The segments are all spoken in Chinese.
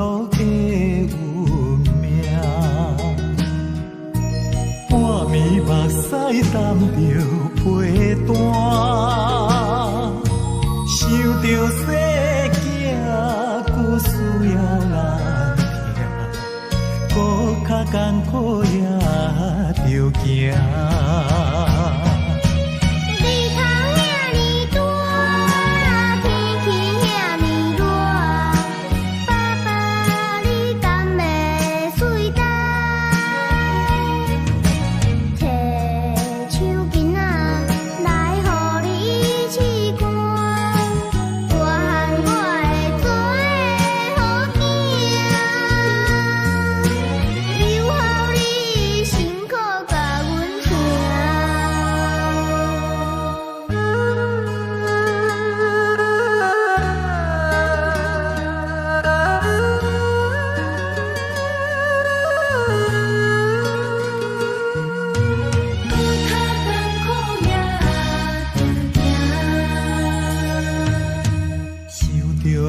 路的运命，半暝目屎担着陪伴，想着世界搁需要人听，搁较艰苦也着行。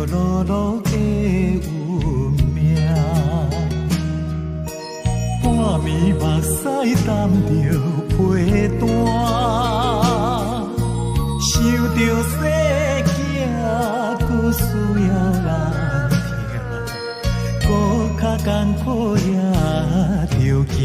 路路的运命，半暝目屎担着陪伴，想着世界搁需要人听，搁较艰苦也着行。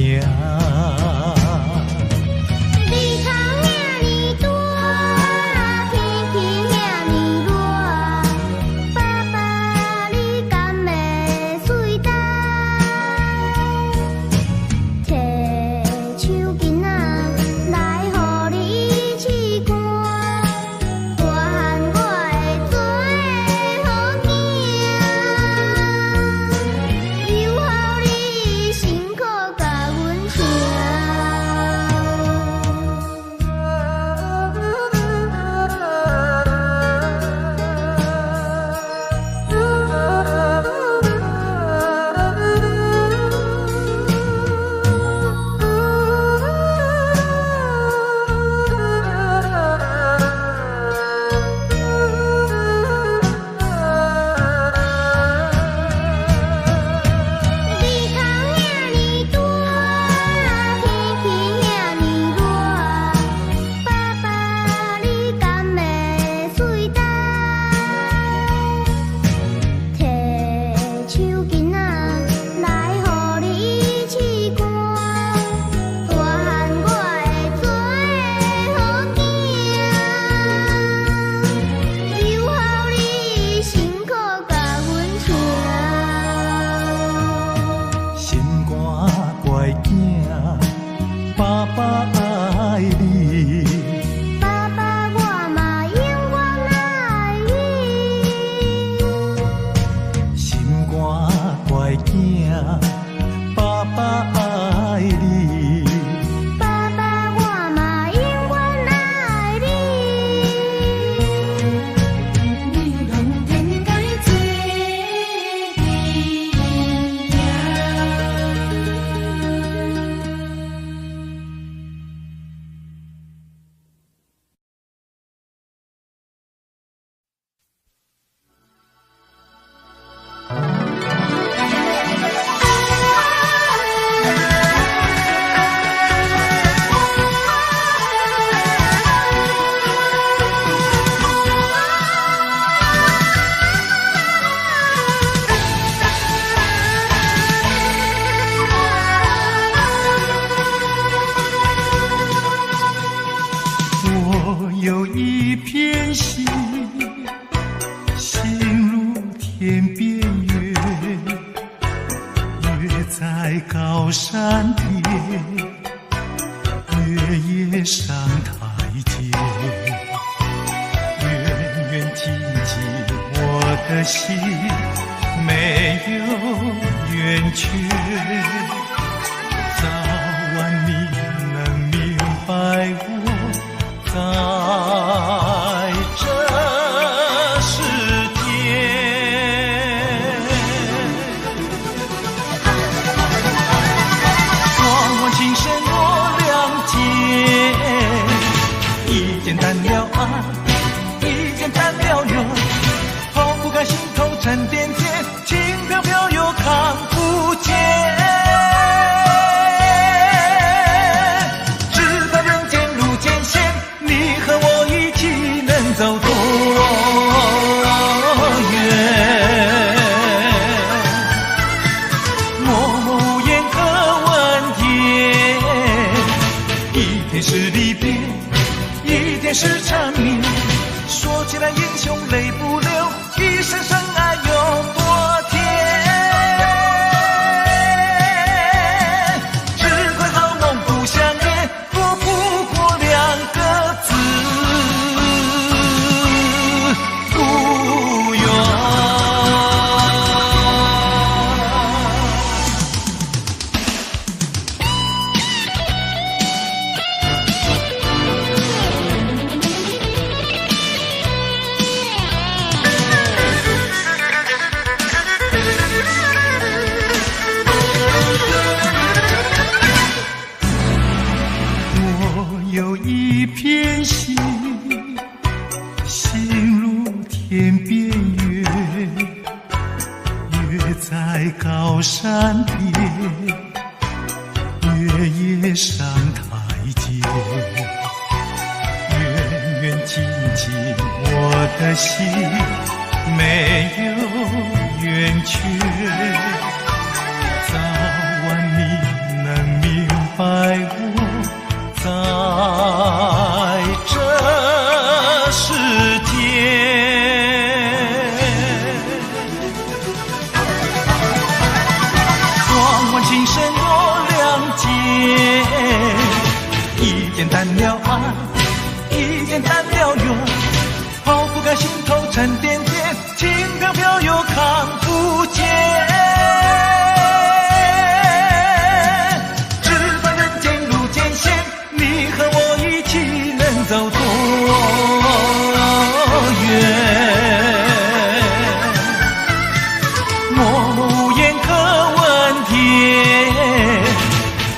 有一片心，心如天边月，月在高山巅，月夜上台阶，远远近近我的心没有圆缺，早晚你能明白我在这世间，望望情深若两件，一件淡了爱，一件淡了忧，抛不开心头沉甸甸，轻飘飘又在高山边，月夜上台阶，远远近近我的心没有圆缺，早晚你能明白我在这世间。情深我谅解，一点淡了爱，一点淡了缘，抛不开心头沉甸甸，轻飘飘又看不见。只盼人间路艰险，你和我一起能走多远。默默无言可问天，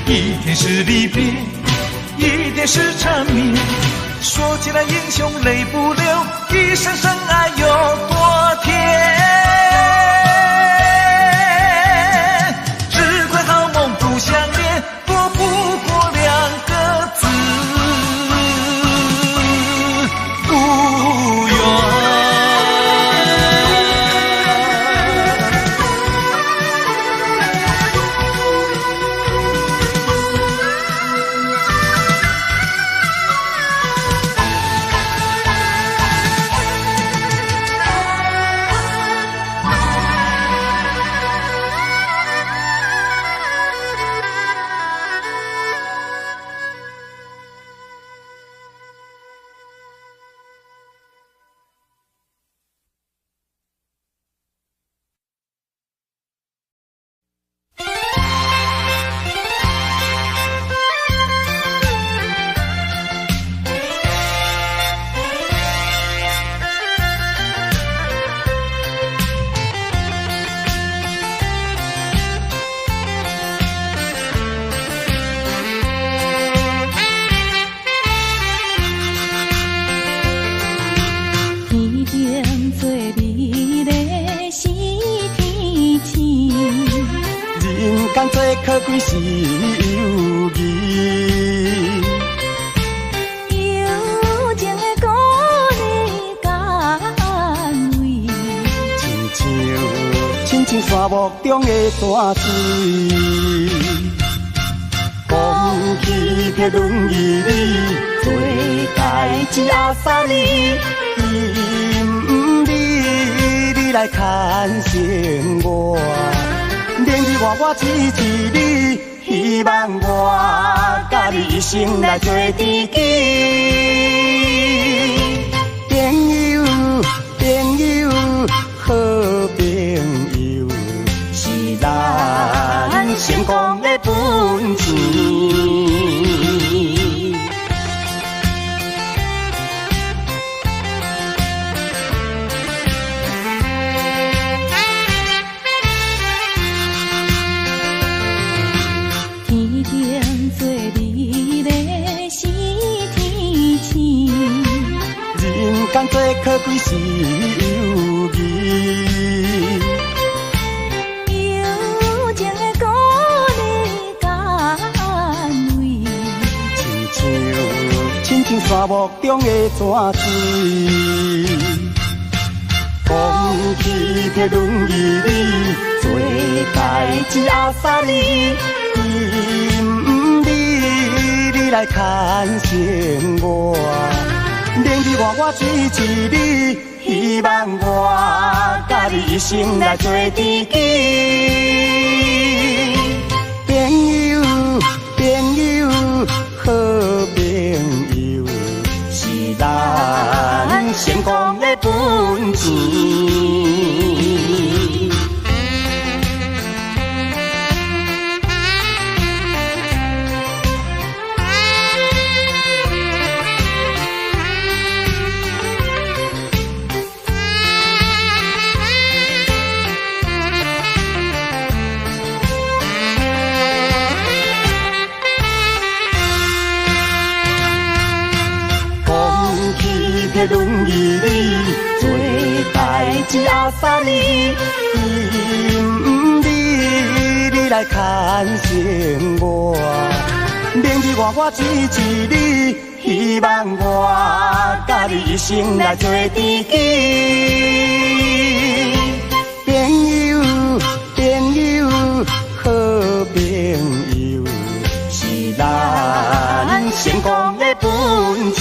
一天是离别，一点是缠绵。说起来英雄泪不流，一声声爱有多甜。只怪好梦不相恋，躲不过两个字不缘。可贵是友谊，友情的鼓励甘慰，亲像沙漠中的大水，讲起迄轮椅里做代志阿三哩，伊唔理你来牵绳我。连日我支持你，希望我甲你一生来做知己。朋友，好朋友，是咱成功的本钱。人最可贵是友谊，友情的鼓励甘慰，亲像沙漠中的泉水。讲起迄轮椅里做代志阿三哩，伊唔理你来牵绳我。连日我支持你，希望我甲你一生来做知己。朋友，好朋友，是咱成功的本钱。迄轮椅里做代志阿三哩，伊唔理来牵成我。明日我一一你，希望我甲你一生来做知己。朋友，朋友，好朋友，是咱成功的本钱。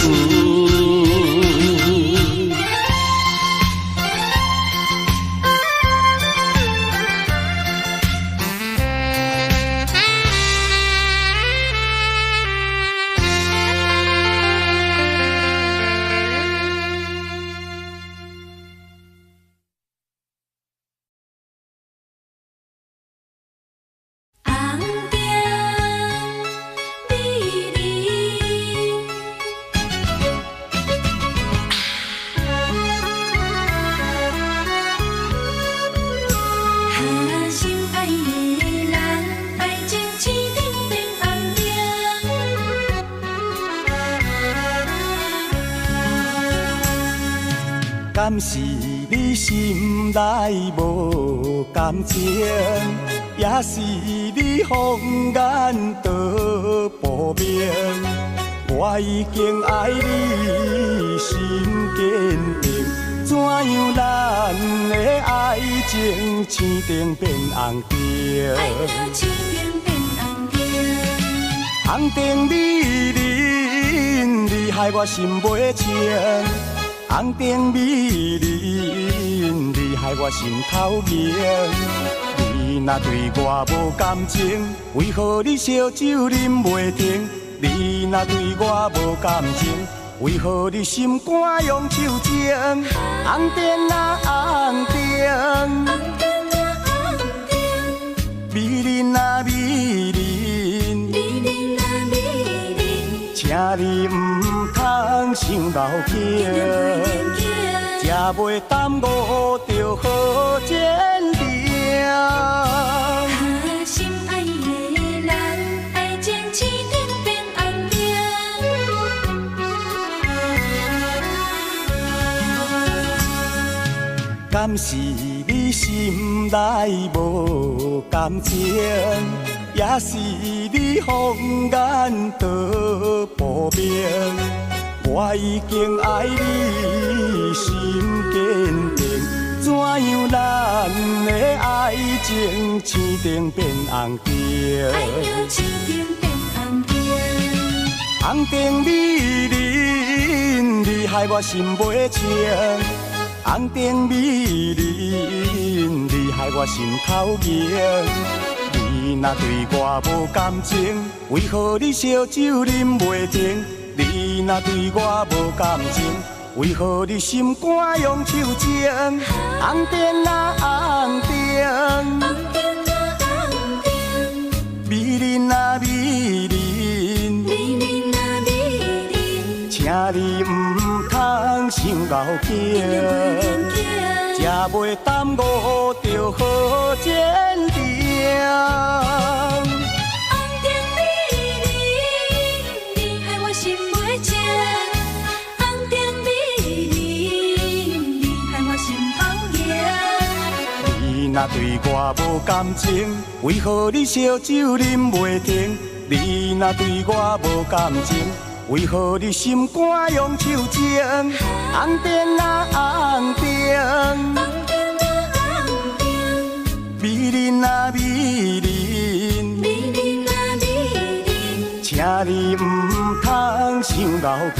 敢是你心内无感情，也是你放眼道不明。我已经爱你心坚定，怎样咱的爱情青灯变红灯？爱到青灯变红灯，红灯美人，你害我心袂清。红灯美人，你害我心头凝。你若对我无感情，为何你烧酒啉袂停？你若对我无感情，为何你心肝用手情？红灯啊红灯，美人啊美人，请你通想老囝，才袂耽误着好前程。心爱的人，爱情青灯变红灯。敢是你心内无感情，也是你放眼道不明。我已经爱你心坚定，怎样咱的爱情青灯变红灯？爱到青灯变红灯，红灯美人，你害我心袂清。红灯美人，你害我心头凝。你若对我无感情，为何你烧酒啉袂停？你若对我无感情，为何你心肝用手情？红灯啊红灯，美人啊美人，请你唔通想老囝，才袂耽误着好前程。你若对我无感情，为何你烧酒啉袂停？你若对我无感情，为何你心肝用手情？红灯啊红灯，美人啊美人，请你唔通想老囝，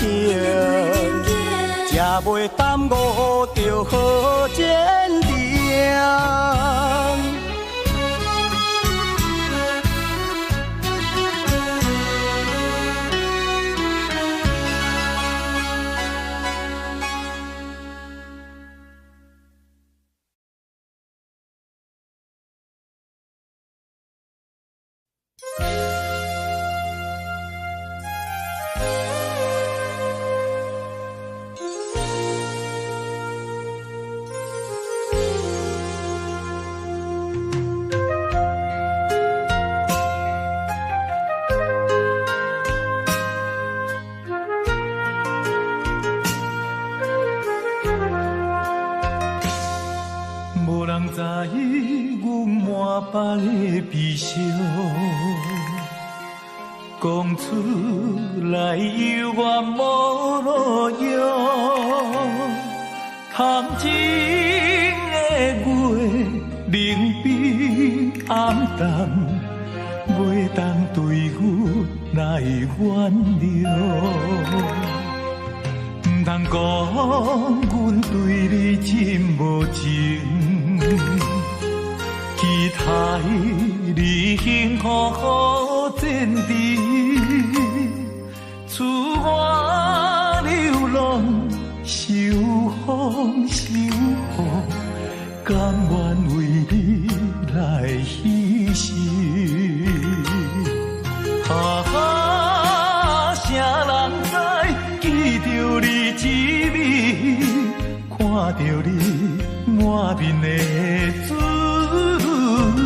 才袂耽误着好前程。无人知阮满腹的悲伤，讲出来犹原无路用。谈情的月，冷冰暗淡，袂当对阮来原谅。唔通讲阮对你真无情，期待你幸福好天地，赐我流浪，受风受雨，甘愿为你来牺牲。谁人知记着你滋味，看着你满面的滋味。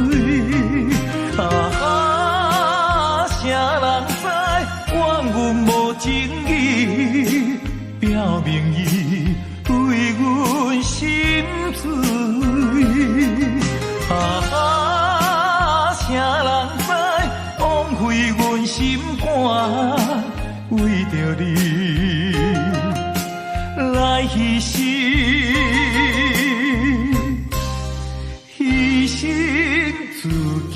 谁人知怨阮无情义，表明伊为阮心碎。谁人知枉费阮心肝，为着你来牺牲，牺牲自己。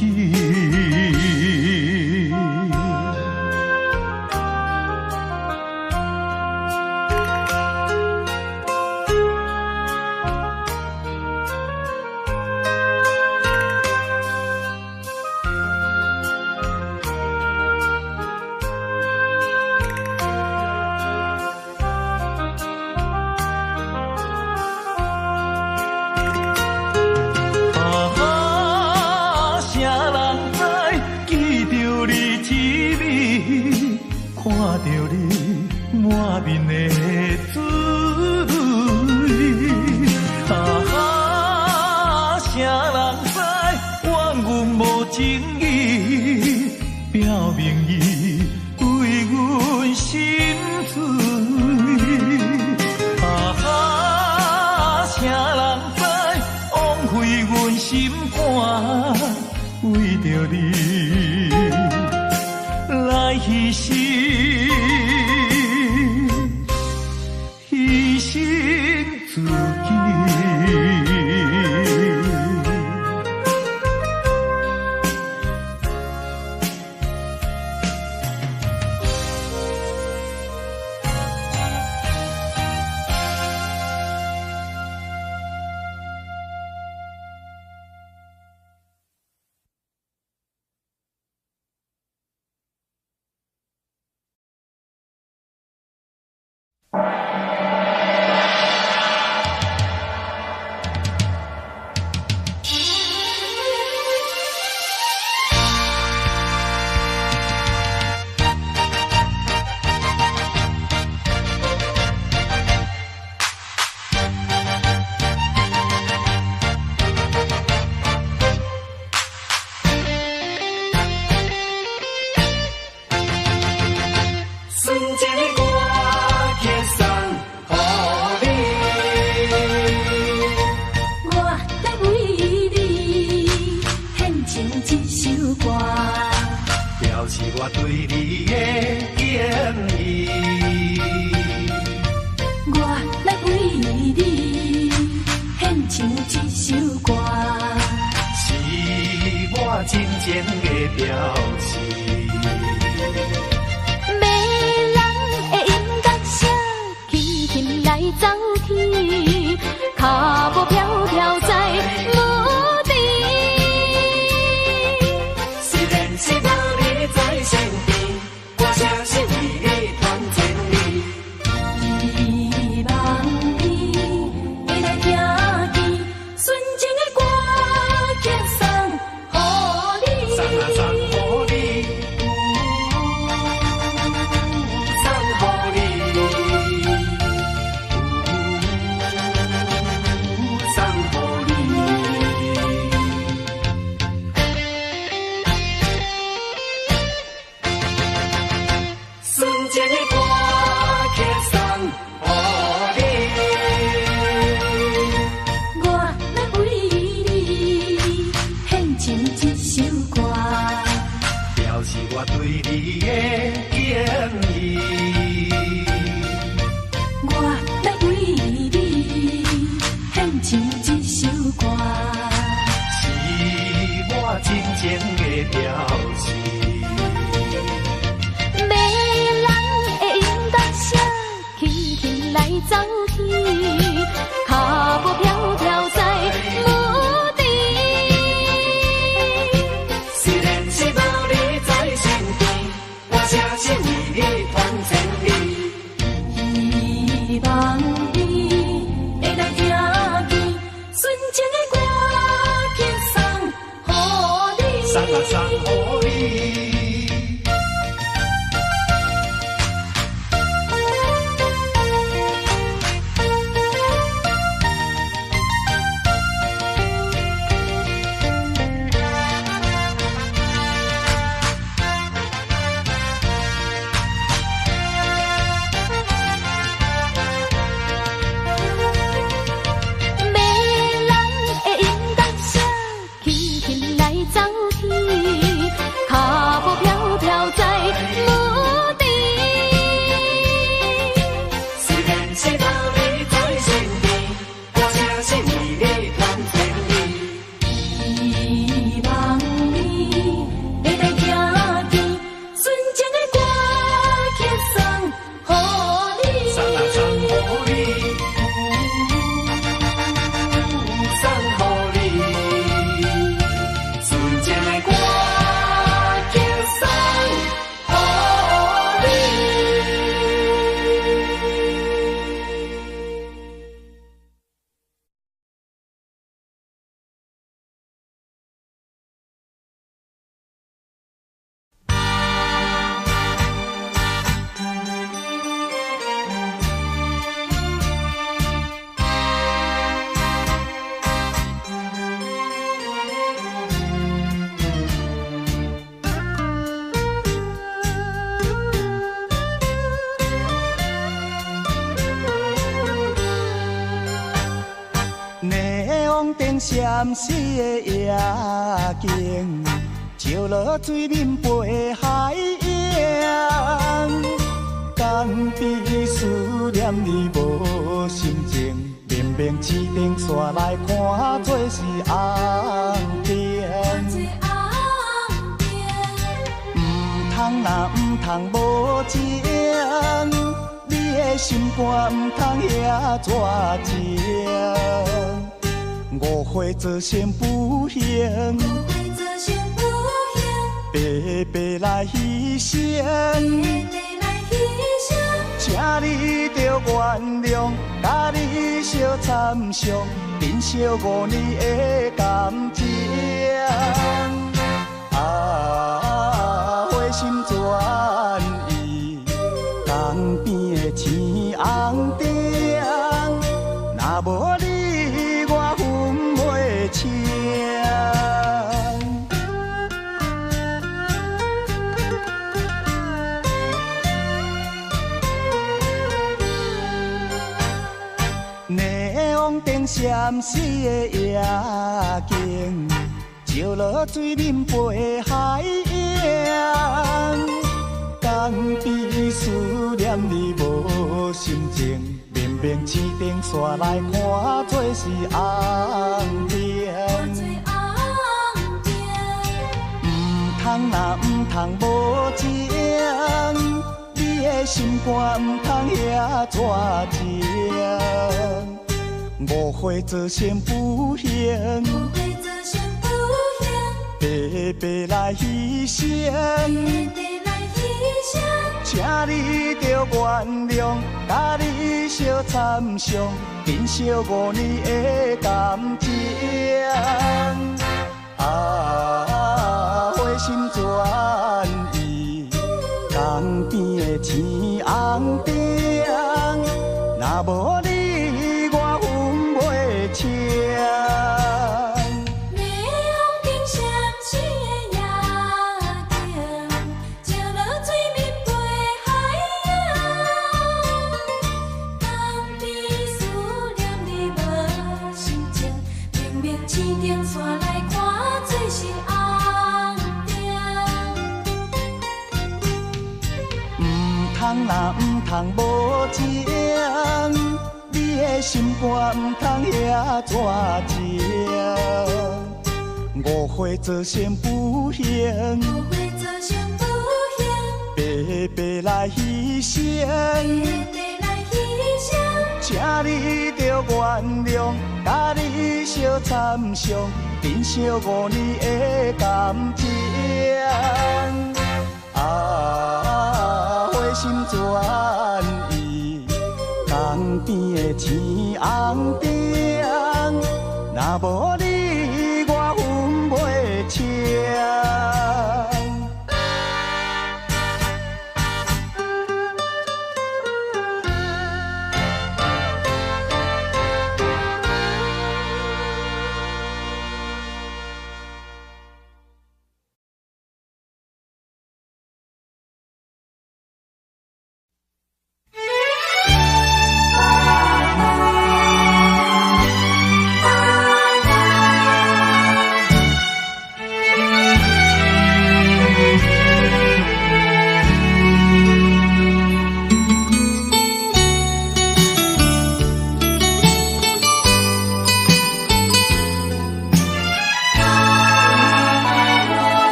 看着你满面的滋味，谁人知怨阮无情义，表明伊为阮心碎。谁人知枉费阮心肝，为着你来牺牲，牺牲自己。我对你的敬意。我来为你献唱一首歌，是我真情的调戏。迷人的音乐声，轻轻来走去，脚步飘飘在牧地。虽然是无你在身边，我诚心为你传千里。希望你会来听见纯情的歌曲送予你，送啊送予你。闪烁的夜景，照落水面陪海洋。敢比思念你无心情，明明市顶煞来看做是红灯。唔通若唔通无情，你的心肝唔通遐绝情。误会造成不幸，白白来牺牲，请你着原谅，甲你相参详，珍惜5年的感情。花心转意，江边的青红灯，若无你。灯闪烁的夜景，照落水面陪海洋。敢比思念你无心情，明明市顶煞来看做是红灯。唔通若唔通无情，你的心肝唔通遐绝情。误会造成不幸，白白来牺牲，请你着原谅，甲你相参详，珍惜5年的感情。花心转意，江边的青红灯，若无你。市顶煞来看，做是人若毋通无情，你的心肝毋通遐绝情。误会造成不幸，误会造成不幸，白白来牺牲，白白来牺牲。请你着原谅，甲你相参详，珍惜5年的感情。啊，花心转意，江边的青红灯，若无你，我分袂清。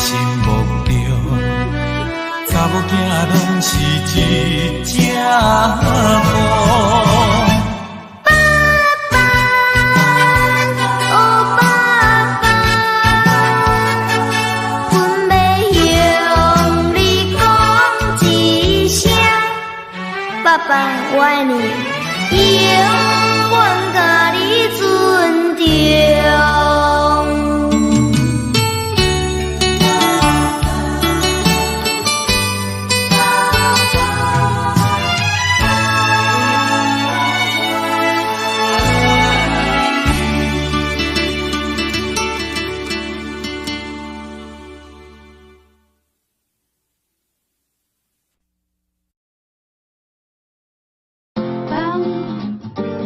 心目中，查某囝拢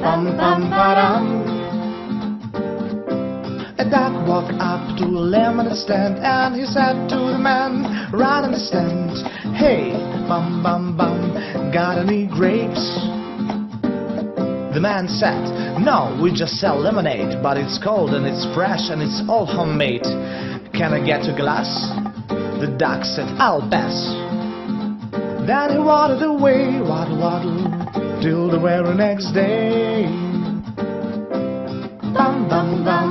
bum bum ba-dum. A duck walked up to a lemonade stand, and he said to the man running the stand, "Hey, bum bum bum, got any grapes?" The man said, "No, we just sell lemonade, but it's cold and it's fresh and it's all homemade. Can I get a glass?" The duck said, "I'll pass." Then he waddled away, waddle waddle, till the very next day. Bum bum bum,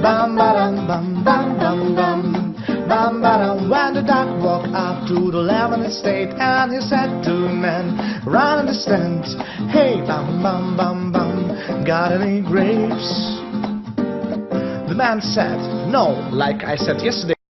bum ba-dum bum bum bum bum, bum ba-dum. When the duck walked up to the lemonade stand, and he said to the man running the stand, "Hey, bum bum bum bum, got any grapes?" The man said, "No, like I said yesterday."